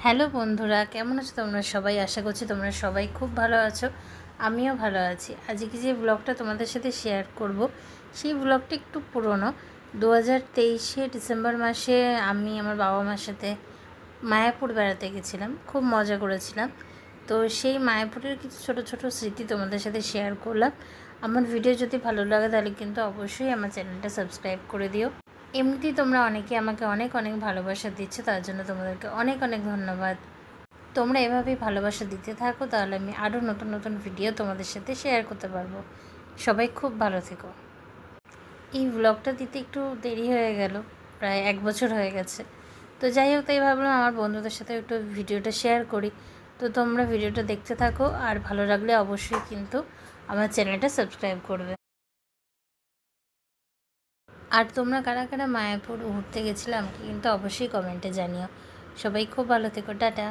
Hello বন্ধুরা, কেমন আছো তোমরা সবাই? আশা করছি তোমরা সবাই খুব ভালো আছো। আমিও ভালো আছি। আজকে যে ব্লগটা তোমাদের সাথে শেয়ার করব, সেই ব্লগটা একটু পুরনো। 2023 ডিসেম্বর মাসে আমি আমার বাবা মার সাথে মায়াপুর বেড়াতে গেছিলাম। খুব মজা করেছিলাম। তো সেই মায়াপুরের কিছু ছোট ছোট স্মৃতি তোমাদের সাথে শেয়ার করলাম। আমার ভিডিও যদি ভালো লাগে তাহলে কিন্তু অবশ্যই আমার চ্যানেলটা সাবস্ক্রাইব করে দিও। এমনিতেই তোমরা অনেকে আমাকে অনেক অনেক ভালোবাসা দিচ্ছ, তার জন্য তোমাদেরকে অনেক অনেক ধন্যবাদ। তোমরা এভাবেই ভালোবাসা দিতে থাকো, তাহলে আমি আরও নতুন নতুন ভিডিও তোমাদের সাথে শেয়ার করতে পারবো। সবাই খুব ভালো থেকো। এই ব্লগটা দিতে একটু দেরি হয়ে গেল, প্রায় 1 বছর হয়ে গেছে। তো যাই হোক, তাই ভাবলাম আমার বন্ধুদের সাথে একটু ভিডিওটা শেয়ার করি। তো তোমরা ভিডিওটা দেখতে থাকো, আর ভালো লাগলে অবশ্যই কিন্তু আমার চ্যানেলটা সাবস্ক্রাইব করবে। আর তোমরা কারা কারা মায়াপুর ঘুরতে গেছিলে আমাকে কিন্তু অবশ্যই কমেন্টে জানিও। সবাই খুব ভালো থেকো, টাটা।